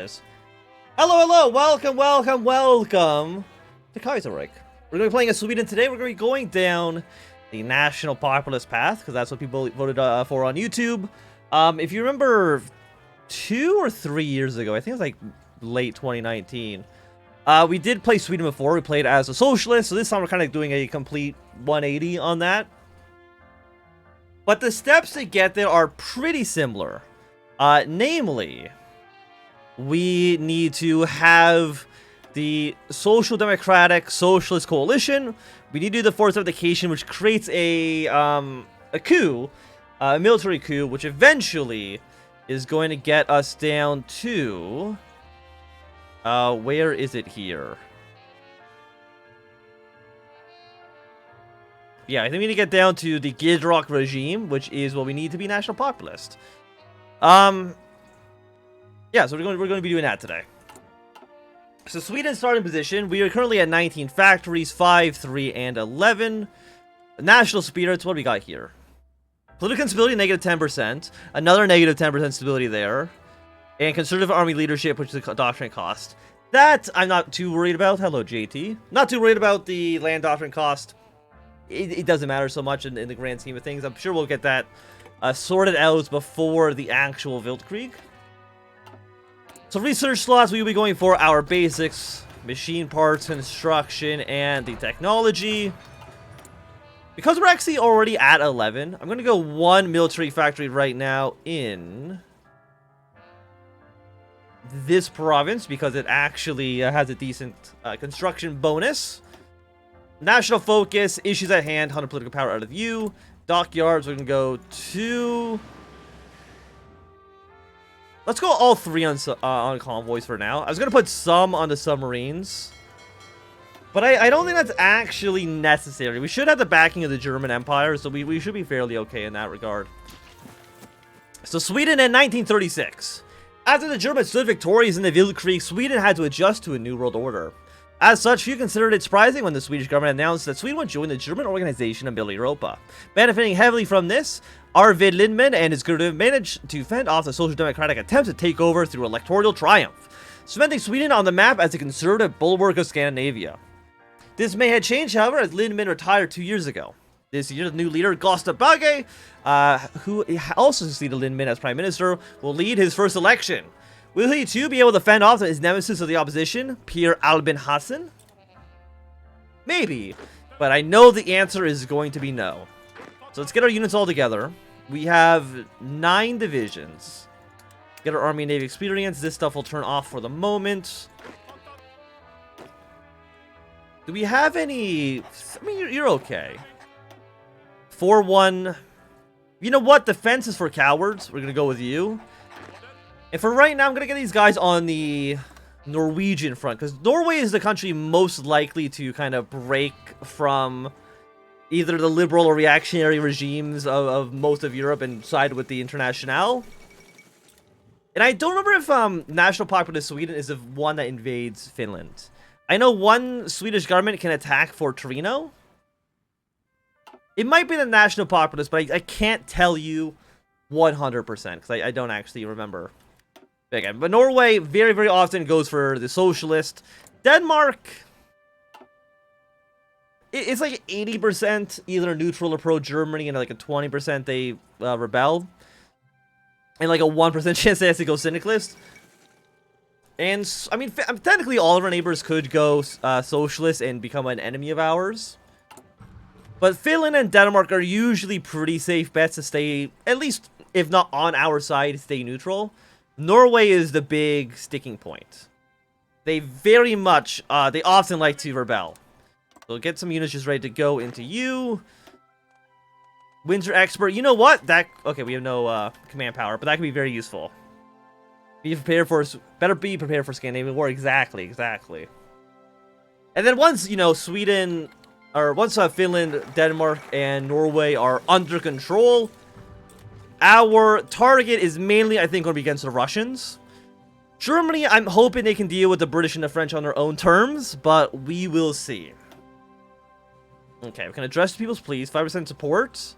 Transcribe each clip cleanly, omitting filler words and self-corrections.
Yes. Hello, welcome to Kaiserreich. We're going to be playing as Sweden today. We're going to be going down the national populist path, because that's what people voted for on YouTube. If you remember 2 or 3 years ago, I think it was like late 2019, we did play Sweden before. We played as a socialist, so this time we're kind of doing a complete 180 on that. But the steps to get there are pretty similar. Namely, we need to have the Social Democratic Socialist Coalition. We need to do the forced abdication, which creates a coup, a military coup, which eventually is going to get us down to... where is it here? Yeah, I think we need to get down to the Gidrock regime, which is what we need to be national populist. Yeah, so we're going to be doing that today. So Sweden's starting position. We are currently at 19 factories, 5, 3, and 11. National spirits, what do we got here? Political instability, negative 10%. Another negative 10% stability there. And conservative army leadership, which is a doctrine cost. That I'm not too worried about. Hello, JT. Not too worried about the land doctrine cost. It doesn't matter so much in the grand scheme of things. I'm sure we'll get that sorted out before the actual Weltkrieg. So research slots, we will be going for our basics, machine parts, construction, and the technology. Because we're actually already at 11, I'm going to go 1 military factory right now in this province, because it actually has a decent construction bonus. National focus, issues at hand, 100 political power out of view. Dockyards, we're going to go to... Let's go all 3 on convoys for now. I was going to put some on the submarines, but I don't think that's actually necessary. We should have the backing of the German Empire, so we should be fairly okay in that regard. So Sweden in 1936. After the Germans stood victorious in the Weltkrieg, Sweden had to adjust to a new world order. As such, few considered it surprising when the Swedish government announced that Sweden would join the German organization of Middle Europa. Benefiting heavily from this, Arvid Lindman and his group managed to fend off the Social Democratic attempts to take over through electoral triumph, cementing Sweden on the map as a conservative bulwark of Scandinavia. This may have changed, however, as Lindman retired 2 years ago. This year, the new leader, Gösta Bagge, who also succeeded Lindman as Prime Minister, will lead his first election. Will he too be able to fend off his nemesis of the opposition, Per Albin Hansson? Maybe, but I know the answer is going to be no. So let's get our units all together. We have 9 divisions. Get our Army and Navy experience. This stuff will turn off for the moment. Do we have any... I mean, you're okay. 4-1. You know what? Defense is for cowards. We're going to go with you. And for right now, I'm going to get these guys on the Norwegian front, because Norway is the country most likely to kind of break from either the liberal or reactionary regimes of most of Europe and side with the Internationale. And I don't remember if National Populist Sweden is the one that invades Finland. I know one Swedish government can attack Fort Torino. It might be the National Populist, but I can't tell you 100%, because I don't actually remember. Again, but Norway very, very often goes for the socialist. Denmark, it's like 80% either neutral or pro-Germany, and like a 20% they rebel. And like a 1% chance they have to go syndicalist. And, I mean, technically all of our neighbors could go socialist and become an enemy of ours. But Finland and Denmark are usually pretty safe bets to stay, at least if not on our side, stay neutral. Norway is the big sticking point. They very much, they often like to rebel. So get some units just ready to go into you. Windsor Expert, you know what? Okay, we have no command power, but that can be very useful. Better be prepared for Scandinavian War. Exactly. And then once, you know, once Finland, Denmark, and Norway are under control, our target is mainly, I think, going to be against the Russians. Germany, I'm hoping they can deal with the British and the French on their own terms, but we will see. Okay, we can address people's pleas. 5% support.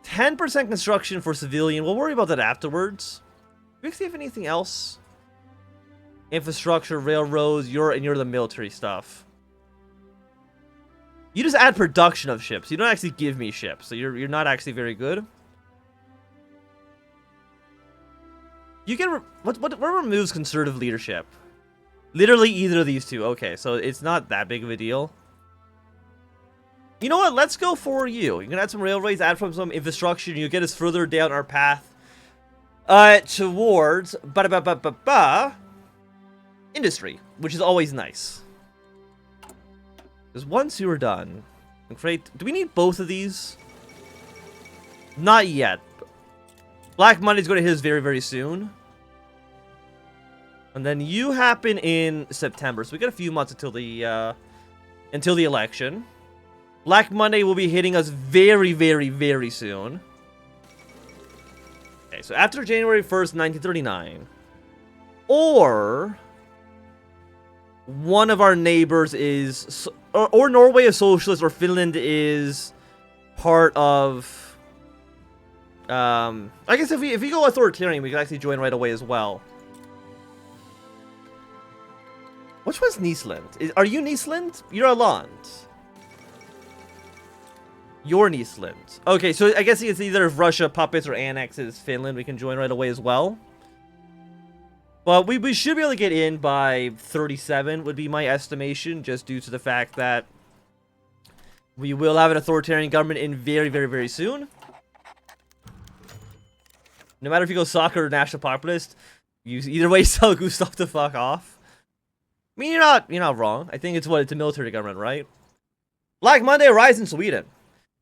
10% construction for civilian. We'll worry about that afterwards. Do we see if anything else? Infrastructure, railroads, you're the military stuff. You just add production of ships. You don't actually give me ships, so you're not actually very good. You can what removes conservative leadership? Literally either of these two. Okay, so it's not that big of a deal. You know what? Let's go for you. You can add some railways, add from some infrastructure, and you get us further down our path towards industry, which is always nice. Because once you are done, create. Do we need both of these? Not yet. Black Monday's going to hit us very, very soon. And then you happen in September, so we got a few months until the election. Black Monday will be hitting us very, very, very soon. Okay, so after January 1st, 1939, or one of our neighbors is, or Norway is socialist, or Finland is part of. I guess if we go authoritarian, we can actually join right away as well. Which one's Niceland? Are you Niceland? You're a land. You're Niceland. Okay, so I guess it's either if Russia puppets or annexes Finland, we can join right away as well. But we should be able to get in by 37 would be my estimation, just due to the fact that we will have an authoritarian government in very, very, very soon. No matter if you go soccer or national populist, you either way tell Gustav to fuck off. I mean, you're not wrong. I think it's a military government, right? Black Monday arrives in Sweden.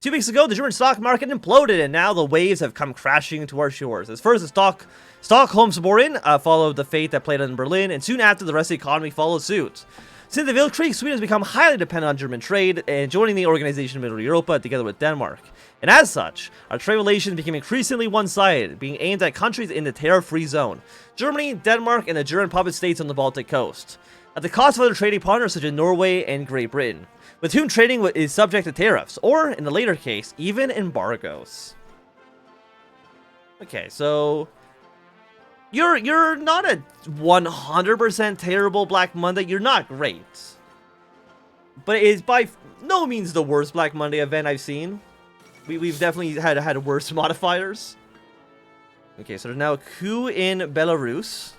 2 weeks ago, the German stock market imploded, and now the waves have come crashing to our shores. As first, the Stockholmsborgen followed the fate that played out in Berlin, and soon after, the rest of the economy followed suit. Since the Weltkrieg, Sweden has become highly dependent on German trade, and joining the Organization of Middle Europa together with Denmark. And as such, our trade relations became increasingly one-sided, being aimed at countries in the tariff-free zone: Germany, Denmark, and the German puppet states on the Baltic coast, at the cost of other trading partners such as Norway and Great Britain, with whom trading is subject to tariffs, or, in the later case, even embargoes. Okay, so you're not a 100% terrible Black Monday. You're not great, but it is by no means the worst Black Monday event I've seen. We've definitely had worse modifiers. Okay, so there's now a coup in Belarus.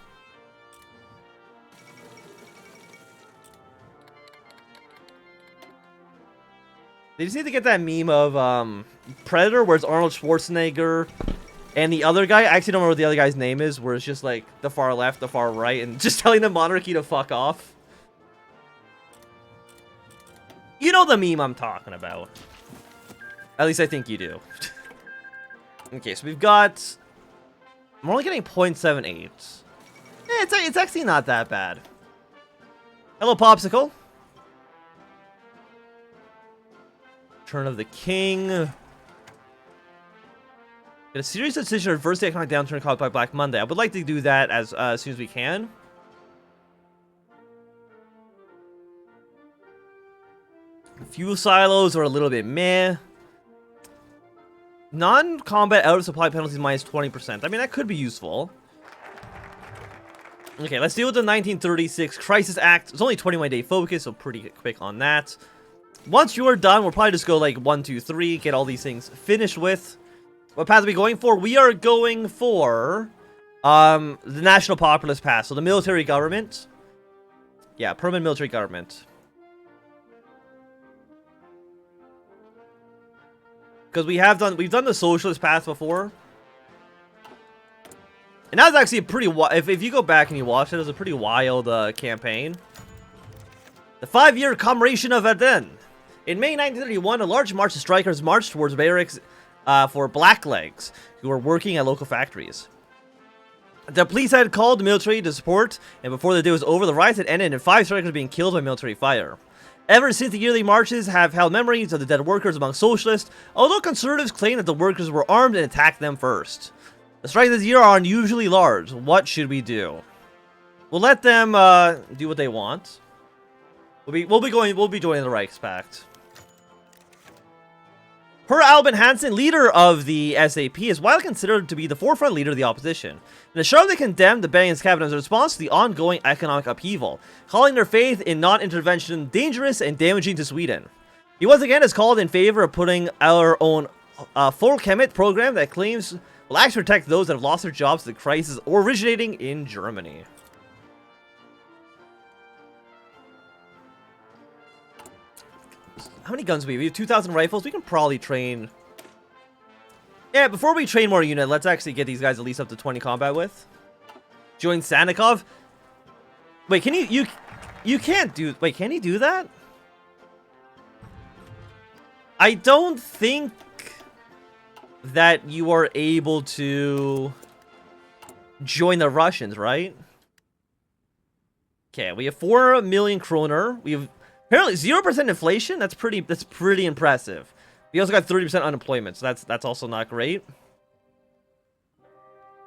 They just need to get that meme of Predator, where it's Arnold Schwarzenegger and the other guy. I actually don't remember what the other guy's name is, where it's just like the far left, the far right, and just telling the monarchy to fuck off. You know the meme I'm talking about. At least I think you do. Okay, so we've got... I'm only getting 0.78. Yeah, it's actually not that bad. Hello, Popsicle. Turn of the King. Get a serious decision to reverse the economic downturn caused by Black Monday. I would like to do that as soon as we can. Fuel silos are a little bit meh. Non-combat out of supply penalties minus 20%. I mean, that could be useful. Okay, let's deal with the 1936 Crisis Act. It's only 21-day focus, so pretty quick on that. Once you are done, we'll probably just go like 1, 2, 3, get all these things finished with. What path are we going for? We are going for the National Populist Path, so the military government. Yeah, permanent military government. Because we've done the socialist path before. And that was actually a pretty if you go back and you watch it, it was a pretty wild campaign. The 5-year commemoration of Verdun. In May 1931, a large march of strikers marched towards barracks for blacklegs who were working at local factories. The police had called the military to support, and before the day was over, the riots had ended and 5 strikers being killed by military fire. Ever since, the yearly marches have held memories of the dead workers among socialists, although conservatives claim that the workers were armed and attacked them first. The strikes this year are unusually large. What should we do? We'll let them do what they want. We'll be joining the Reichspakt. Per Albin Hansen, leader of the SAP, is widely considered to be the forefront leader of the opposition, and has sharply condemned the Belgian cabinet as a response to the ongoing economic upheaval, calling their faith in non-intervention dangerous and damaging to Sweden. He once again has called in favor of putting our own Folkhemmet program that claims will actually protect those that have lost their jobs to the crisis originating in Germany. How many guns do we have? We have 2,000 rifles. We can probably train. Yeah, before we train more unit, let's actually get these guys at least up to 20 combat with. Join Sandikov. Wait, can you can't do. Wait, can he do that? I don't think that you are able to join the Russians, right? Okay, we have 4 million kroner. We have apparently 0% inflation. That's pretty impressive. We also got 30% unemployment, so that's also not great.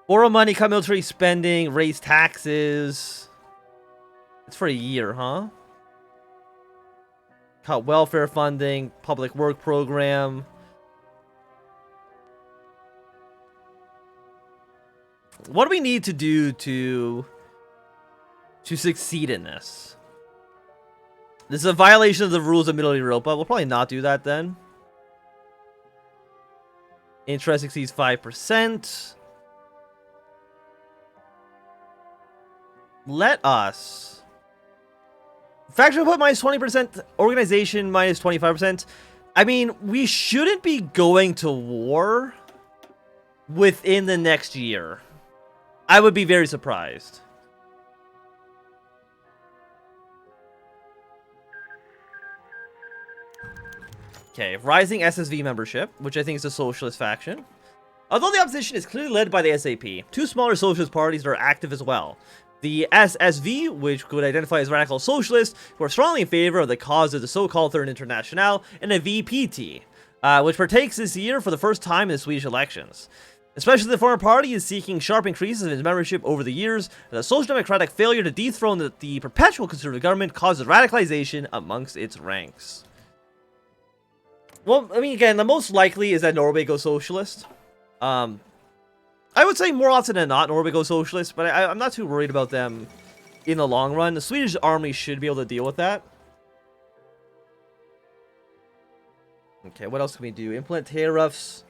Borrow money, cut military spending, raise taxes. It's for a year, huh? Cut welfare funding, public work program. What do we need to do to succeed in this? This is a violation of the rules of Middle Europa. We'll probably not do that then. Interest exceeds 5%. Let us. Factory put minus 20%. Organization minus 25%. I mean, we shouldn't be going to war within the next year. I would be very surprised. Okay, rising SSV membership, which I think is a socialist faction. Although the opposition is clearly led by the SAP, 2 smaller socialist parties are active as well. The SSV, which could identify as radical socialists, who are strongly in favor of the cause of the so-called Third International, and a VPT, which partakes this year for the first time in the Swedish elections. Especially the former party is seeking sharp increases in its membership over the years, and the social democratic failure to dethrone the perpetual conservative government causes radicalization amongst its ranks. Well, I mean, again, the most likely is that Norway goes socialist. I would say more often than not, Norway goes socialist, but I'm not too worried about them in the long run. The Swedish army should be able to deal with that. Okay, what else can we do? Implement tariffs.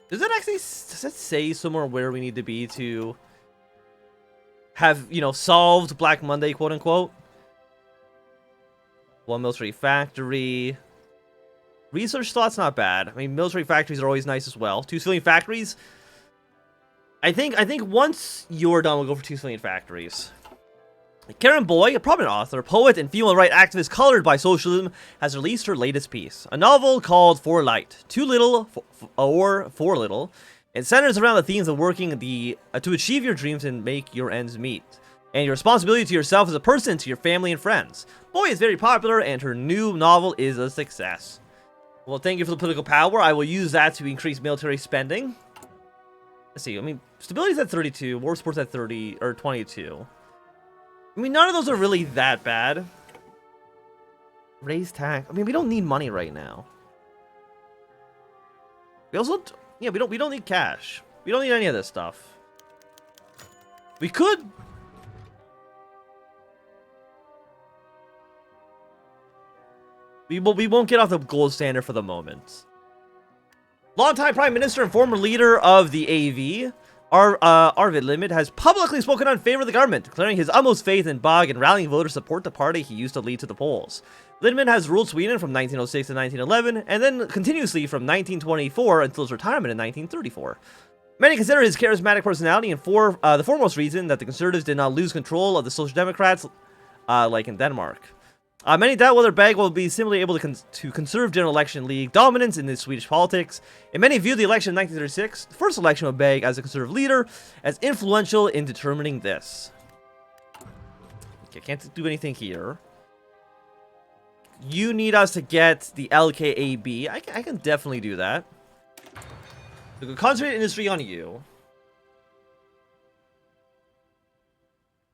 Does it say somewhere where we need to be to have, you know, solved Black Monday, quote unquote? 1 military factory. Research slots, not bad. I mean, military factories are always nice as well. 2 civilian factories. I think once you're done, we'll go for 2 civilian factories. Karen Boy, a prominent author, poet, and female rights activist colored by socialism, has released her latest piece, a novel called For Light, Too Little or For Little. It centers around the themes of working to achieve your dreams and make your ends meet, and your responsibility to yourself as a person, to your family and friends. Boy is very popular, and her new novel is a success. Well, thank you for the political power. I will use that to increase military spending. Let's see. I mean, stability is at 32, war support's at 30 or 22. I mean, none of those are really that bad. Raise tax. I mean, we don't need money right now. We also, yeah, we don't need cash. We don't need any of this stuff. We could. We won't get off the gold standard for the moment. Longtime Prime Minister and former leader of the AV, Arvid Limit, has publicly spoken in favor of the government, declaring his utmost faith in Bog and rallying voters to support the party he used to lead to the polls. Lindman has ruled Sweden from 1906 to 1911, and then continuously from 1924 until his retirement in 1934. Many consider his charismatic personality and the foremost reason that the Conservatives did not lose control of the Social Democrats, like in Denmark. Many doubt whether Beg will be simply able to conserve General Election League dominance in the Swedish politics, and many view the election in 1936, the first election of Beg as a conservative leader, as influential in determining this. Okay, can't do anything here. You need us to get the LKAB. I can definitely do that. So concentrate industry on you.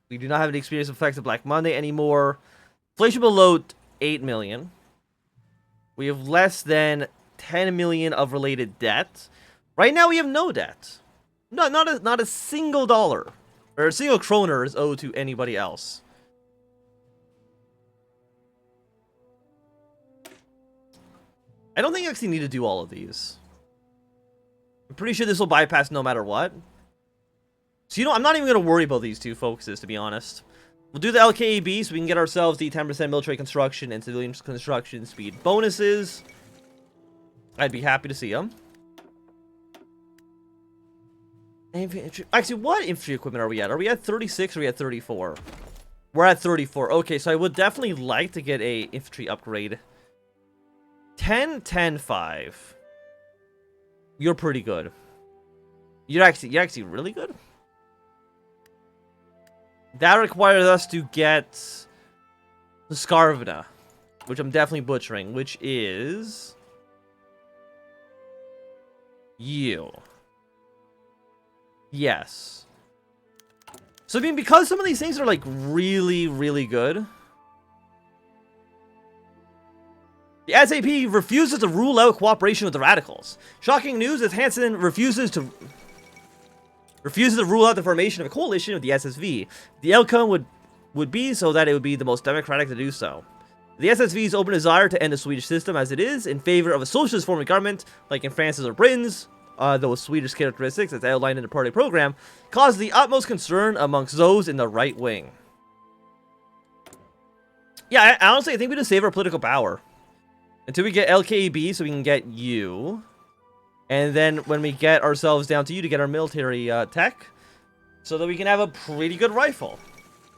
We do not have any experience with effects of Black Monday anymore. Inflation below 8 million. We have less than 10 million of related debt. Right now we have no debt. No, not a single dollar. Or a single kroner is owed to anybody else. I don't think you actually need to do all of these. I'm pretty sure this will bypass no matter what. So, you know, I'm not even going to worry about these two focuses, to be honest. We'll do the LKAB so we can get ourselves the 10% military construction and civilian construction speed bonuses. I'd be happy to see them. Actually, what infantry equipment are we at? Are we at 36 or are we at 34? We're at 34. Okay, so I would definitely like to get a infantry upgrade. 10, 10, 5. You're pretty good. You're actually really good. That requires us to get the Skarvna, which I'm definitely butchering, which is you. Yes. So I mean, because some of these things are like really, really good. The SAP refuses to rule out cooperation with the radicals. Shocking news as Hansen refuses to rule out the formation of a coalition with the SSV. The outcome would be so that it would be the most democratic to do so. The SSV's open desire to end the Swedish system as it is in favor of a socialist form of government, like in France's or Britain's, those Swedish characteristics as outlined in the party program, caused the utmost concern amongst those in the right wing. Yeah, honestly, I think we just save our political power. Until we get LKAB so we can get you. And then when we get ourselves down to you to get our military tech. So that we can have a pretty good rifle.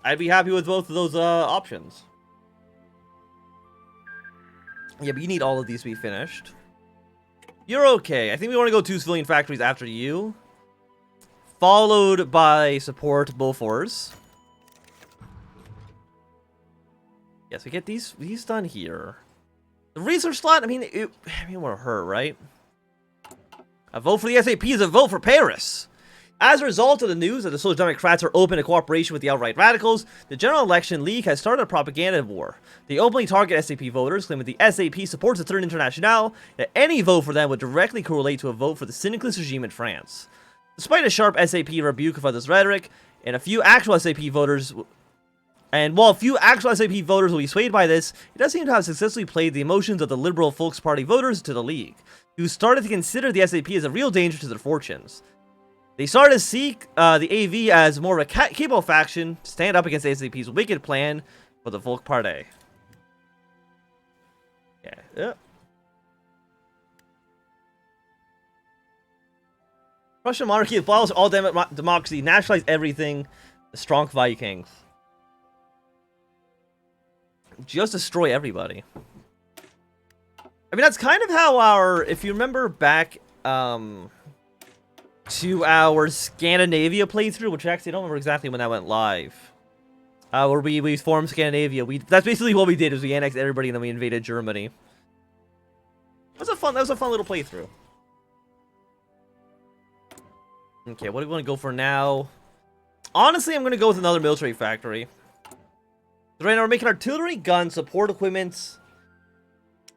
I'd be happy with both of those options. Yeah, but you need all of these to be finished. You're okay. I think we want to go 2 civilian factories after you. Followed by support Bofors. Yes, we get these done here. The research slot, I mean, it won't hurt, right? A vote for the SAP is a vote for Paris. As a result of the news that the Social Democrats are open to cooperation with the outright radicals, the General Election League has started a propaganda war. They openly target SAP voters, claiming the SAP supports the Third International, that any vote for them would directly correlate to a vote for the syndicalist regime in France. Despite a sharp SAP rebuke of this rhetoric, and a few actual SAP voters... And while few actual SAP voters will be swayed by this, it does seem to have successfully played the emotions of the Liberal Volksparty voters to the League, who started to consider the SAP as a real danger to their fortunes. They started to see the AV as more of a capable faction to stand up against the SAP's wicked plan for the Volksparty. Yeah. Russian monarchy abolished all democracy, nationalize everything, the strong Vikings. Just destroy everybody. I mean, that's kind of how our, if you remember back to our Scandinavia playthrough, which actually I don't remember exactly when that went live. Where we formed Scandinavia. That's basically what we did, is we annexed everybody and then we invaded Germany. That was a fun little playthrough. Okay, what do we want to go for now? Honestly, I'm going to go with another military factory. Right now we're making artillery, guns, support equipment.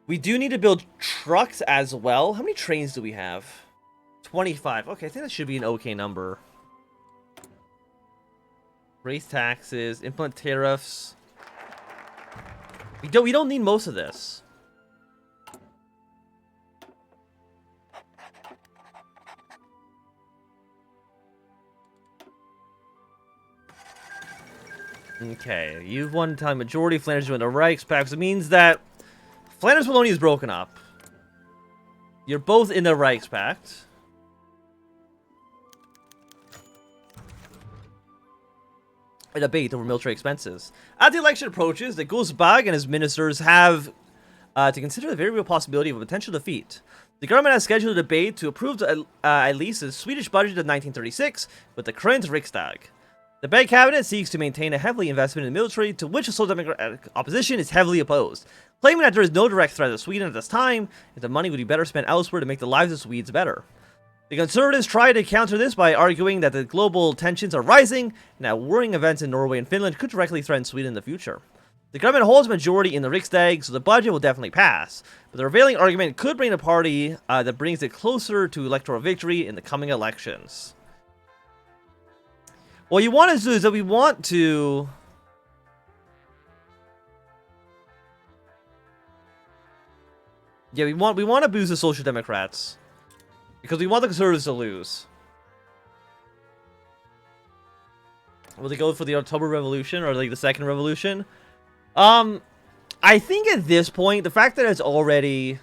We do need to build trucks as well. How many trains do we have? 25. Okay, I think that should be an okay number. Raise taxes, implement tariffs. We don't need most of this. Okay, you've won time majority. Flanders joined the Reichspakt. So it means that Flanders Wallonia is broken up. You're both in the Reichspakt. A debate over military expenses. As the election approaches, the Gusbag and his ministers have to consider the very real possibility of a potential defeat. The government has scheduled a debate to approve at least the Swedish budget of 1936 with the current Riksdag. The Bank Cabinet seeks to maintain a heavily investment in the military, to which the Social Democratic opposition is heavily opposed, claiming that there is no direct threat to Sweden at this time, and the money would be better spent elsewhere to make the lives of Swedes better. The Conservatives try to counter this by arguing that the global tensions are rising, and that worrying events in Norway and Finland could directly threaten Sweden in the future. The government holds a majority in the Riksdag, so the budget will definitely pass. But the prevailing argument could bring a party that brings it closer to electoral victory in the coming elections. What you want to do is that we want to... Yeah, we want to boost the Social Democrats. Because we want the Conservatives to lose. Will they go for the October Revolution or like the Second Revolution? I think at this point, the fact that it's already...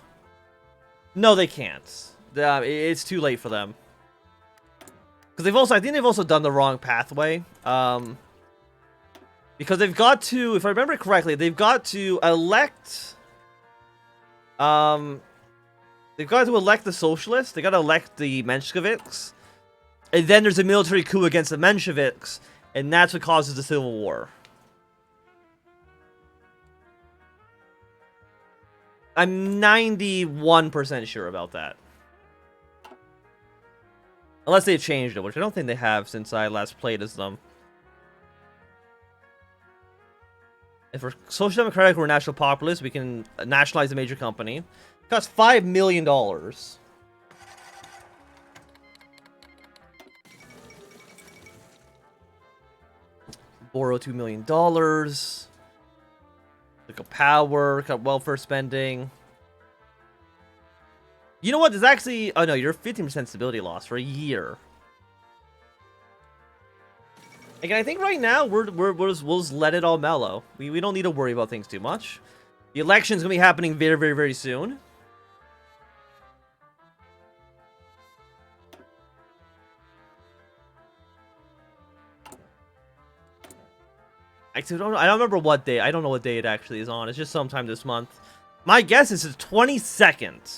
No, they can't. It's too late for them. Because they've also... I think they've also done the wrong pathway. Because they've got to... If I remember correctly, they've got to elect... They've got to elect the socialists. They got to elect the Mensheviks. And then there's a military coup against the Mensheviks. And that's what causes the Civil War. I'm 91% sure about that. Unless they've changed it, which I don't think they have since I last played as them. If we're social democratic or national populist, we can nationalize a major company. It costs $5 million. Borrow $2 million. Look at power, got welfare spending. You know what? There's actually... Oh no, you're 15% stability loss for a year. Again, I think right now we'll just let it all mellow. We don't need to worry about things too much. The election's gonna be happening very, very, very soon. I don't remember what day. I don't know what day it actually is on. It's just sometime this month. My guess is the 22nd.